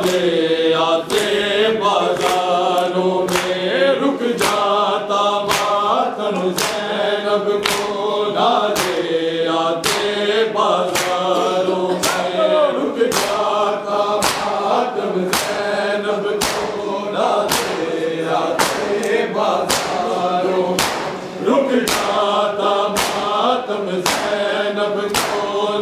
ले आते बाजारों में, रुक जाता मातम ज़ैनब को ना ले आते बाजारों में, रुक जाता मातम ज़ैनब को ना ले आते बाजारों में, रुक जाता मातम ज़ैनब को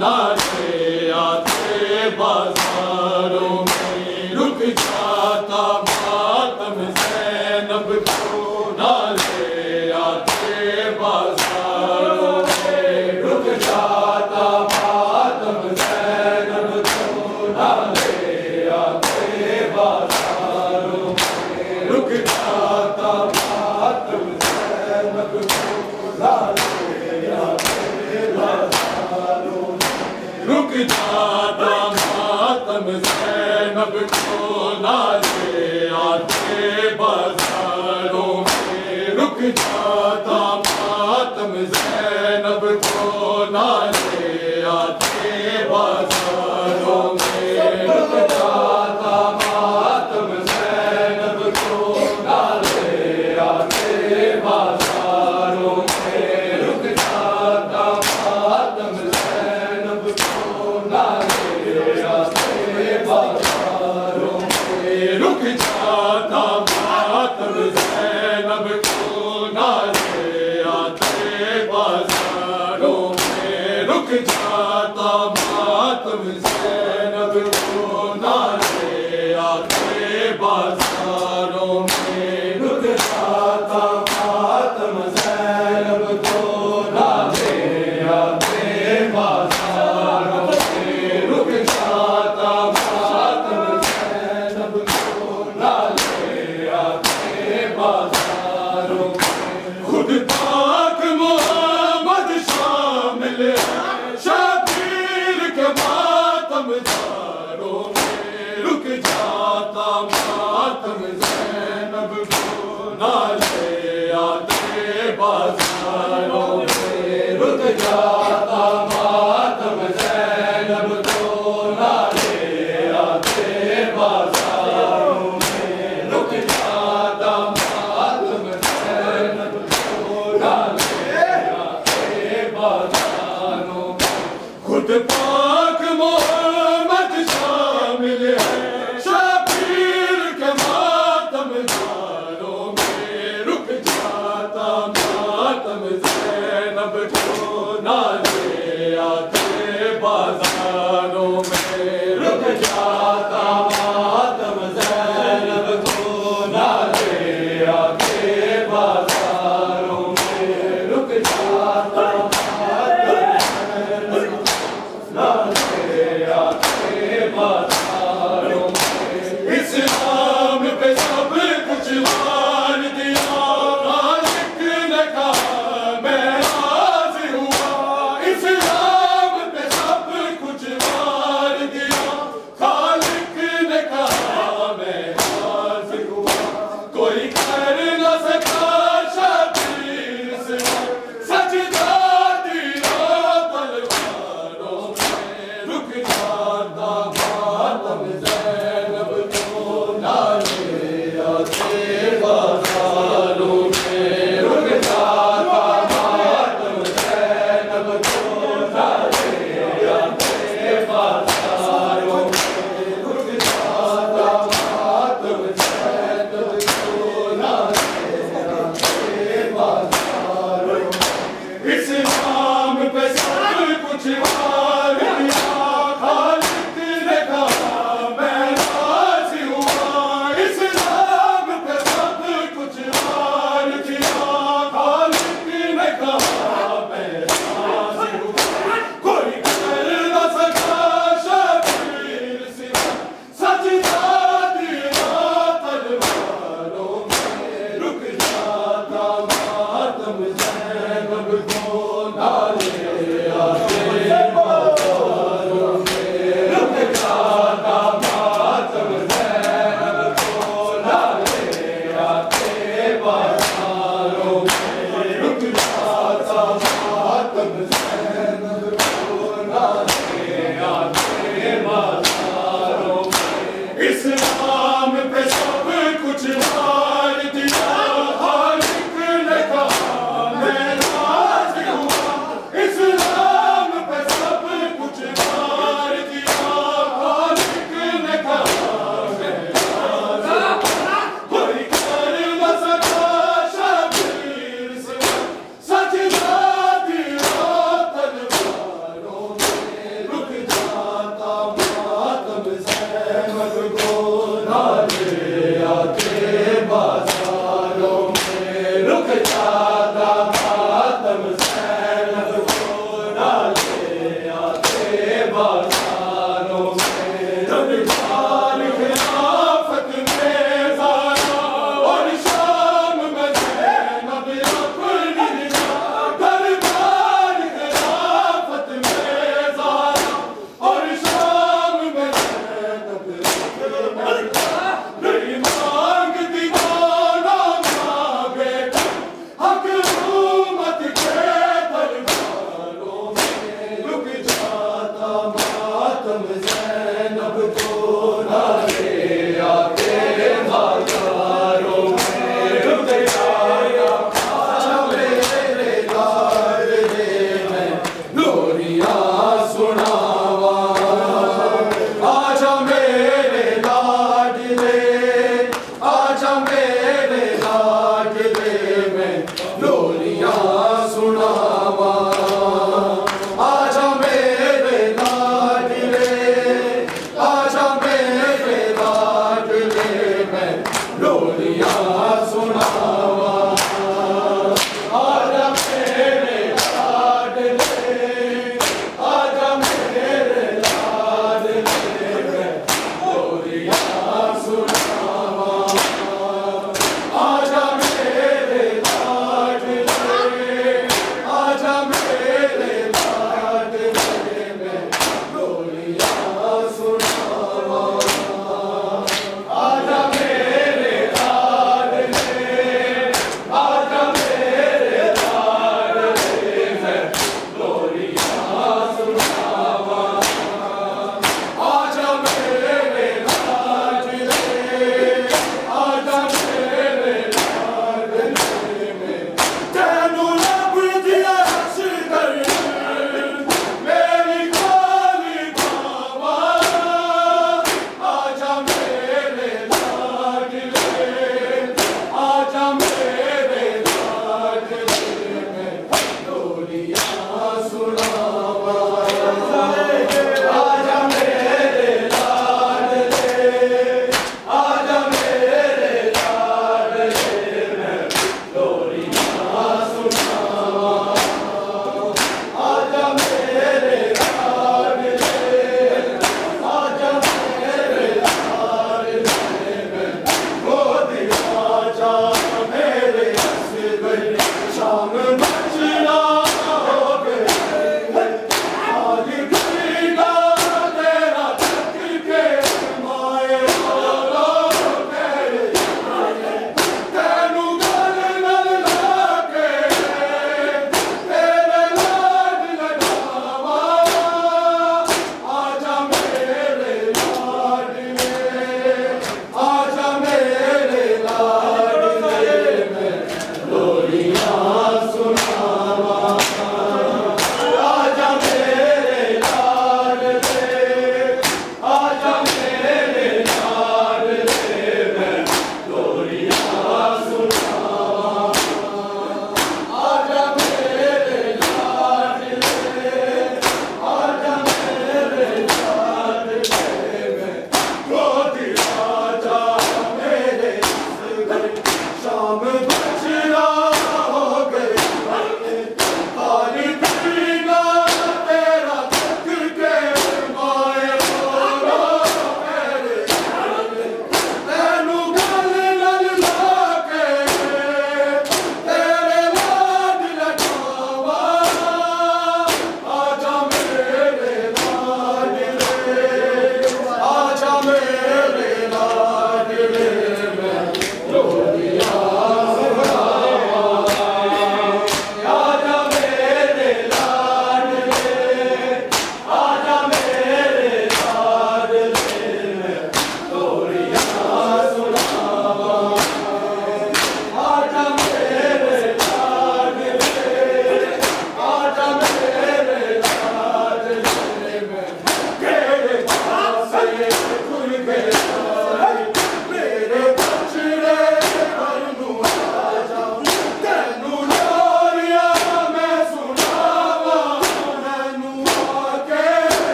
ना ले आते बाजारों में, रुक जाता मातम ज़ैनब को ना ले आते बाजारों में, रुक जाता मातम ज़ैनब को ना ले आते बाजारों में, रुक जाता मातम ज़ैनब को ना ले आते बाजारों में, रुक जाता मातम ज़ैनब को ना ले आते बाजारों में, रुक जाता मातम ज़ैनब को ना ले आते बाजारों में, रुक जाता मातम ज़ैनब को ना ले आते बाजारों में, रुक जाता मातम ज़ैनब को ना ले आते बाजारों में, रुक जाता मातम ज़ैनब को ना ले आते बाजारों में, रुक जाता मातम ज़ैनब को ना ले आते बाजारों में, रुक जाता मातम ज़ैनब को ना ले आते बाजारों में, रुक जाता मातम ज़ैनब को ना ले आते बाजारों में, खुद पाक मोहम्मद शामिल है शबीर के मातम ज़ारों में, रुक जाता मातम ज़ैनब को ना ले आते बाजारों में, रुक जाता मातम ज़ैनब को ना ले आते बाजारों में, रुक जाता मातम ज़ैनब को ना ले आते बाजारों में, खुद पाक मोहम्मद शामिल है शबीर के मातम ज़ारों में, रुक जाता मातम ज़ैनब को ना ले आते बाजारों में, रुक जाता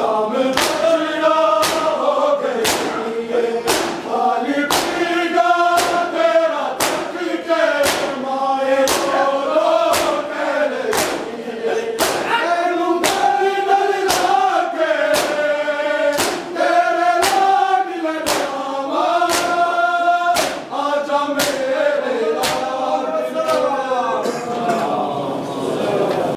शाम